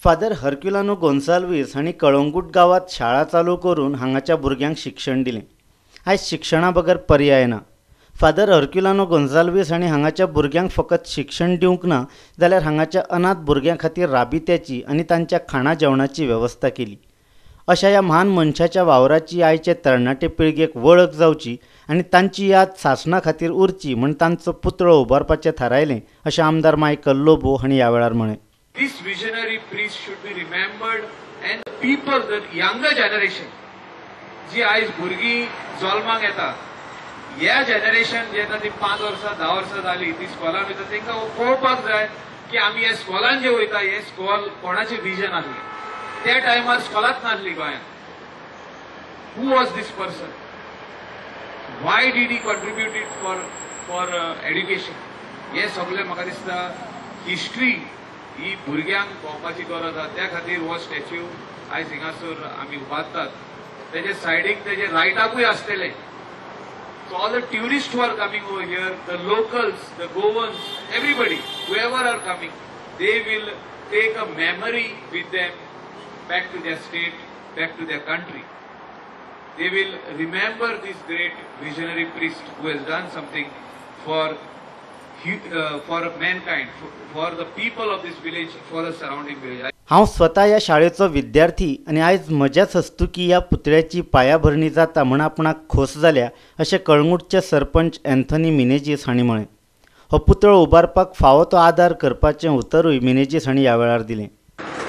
Father Herculano Gonsalves हांणी कळंगूट गावात शाळा चालू करून हांगाच्या भुरग्यांक शिक्षण दिलें। आयज शिक्षणा बगर पर्याय ना। फादर हर्क्युलानो गोन्साल्वीस हांणी हांगाच्या भुरग्यांक फकत शिक्षण दिवंक ना जाल्यार हांगाच्या अनाथ भुरग्यां खातीर राबित्याची आनी तांच्या खाणा जेवणाची वेवस्था केली। अशा ह्या महान मनशाच्या वावराची आयचे तरणाटे पिळगेक वळख जावची आनी तांची याद सासणा खातीर उरची म्हण तांचो पुतळो उबारपाचें थारायलें अशें आमदार मायकल लोबो हांणी ह्या वेळार म्हळें। This visionary priest should be remembered, and people, the younger generation, जी आयज भुरगीं जल्माक येता, ह्या जनरेशन जेन्ना ती 5 वर्सां 10 वर्सां जाली ती स्कॉलान वयता तांकां पळोवपाक जाय की आमी ह्या स्कॉलान जे वयता हे स्कॉल कोणाचें विजन आसलें। त्या टायमार स्कॉलाच नासली गोंयांत। Who was this person? Why did he contribute it for education? हे सगळें म्हाका दिसता हिस्ट्री ही भुरग्यांक पळोवपाची गरज आसा। त्या खातीर हो स्टॅच्यू आयज हिंगासर आमी उबारतात। तेजे सायडीक तेजे रायटाकूय आसतलें। So all the tourists who are coming over here, the locals, the Goans, everybody, whoever are coming, they will take a memory with them back to their state, back to their country. They will remember this great visionary priest who has done something for mankind, for the people of this village, for the surrounding village. हांव स्वता ह्या शाळेचो विद्यार्थी आनी आयज म्हज्याच हस्तुकी ह्या पुतळ्याची पायाभरणी जाता म्हण आपणाक खोस जाल्या अशें कळंगूटचे सरपंच एन्थनी मिनेजीस हांणी म्हळें। हो पुतळो उबारपाक फावो तो आदार करपाचें उतरूय मिनेजीस हांणी ह्या वेळार दिलें।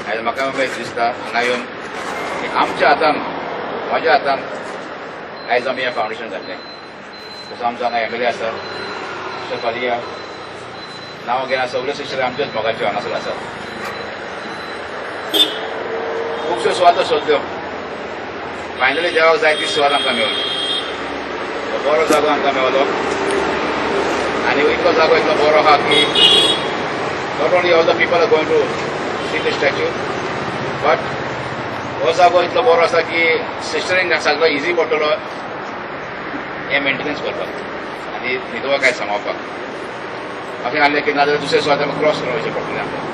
आयज म्हाका दिसता हांगा येवन आमच्या हातान म्हज्या हातान आयज आमी हें फावंडेशन घातलें। तसो आमचो हांगा एम एल ए आसा फालिया नांव घेना सगळे शिक्षक आमच्याच मोगाचे हांगासर आसात। खुबश्यो सुवातो सोदल्यो, फायनली देवाक जाय ती सुवात आमकां मेळ्ळी। बरो जागो आमकां मेळ्ळो आनी इतलो जागो इतलो बरो आहा की not only all the people are going to see the statue, but हो जागो इतलो बरो आसा की सिस्टरींक सगळो इजी पडटलो हें मेंटेनन्स करपाक आनी न्हिदोवकाय सांबाळपाक। अशें जालें की नाजाल्यार दुसरे सुवात आमकां क्रॉस करून वयचें पडटलें आमकां।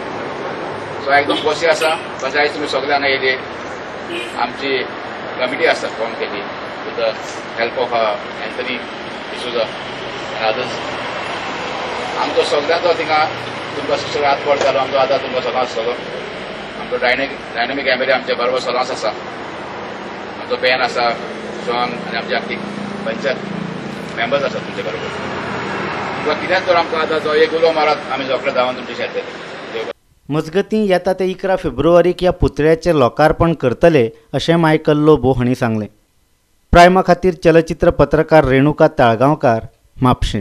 सो एकदम खोशी आसा तशें आयज तुमी सगळे हांगा येयले। आमची कमिटी आसा फॉर्म केली with the help of Anthony D'Souza end others. आमचो सगळ्यांचो थिंगा तुमकां शिक्षक हात बोट जालो, आमचो आदार तुमकां सदांच आसतलो। आमचो डायनेमीक एम एल ए आमचे बरोबर सदांच आसा। आमचो पॅन आसा जॉन आनी आमची आख्खी पंचायत मेंबर्स आसात तुमचे बरोबर। तुमकां कितेंच तर आमकां आतां जो एक उलो मारात आमी सगळे धांवन तुमचे शेतले। मजगतीं येता ते 11 फेब्रुवारीक ह्या पुतळ्याचें लोकार्पण करतले अशें मायकल लोबो हांणी सांगलें। प्रायमा खातीर चलचित्र पत्रकार रेणुका ताळगांवकार, म्हापशें।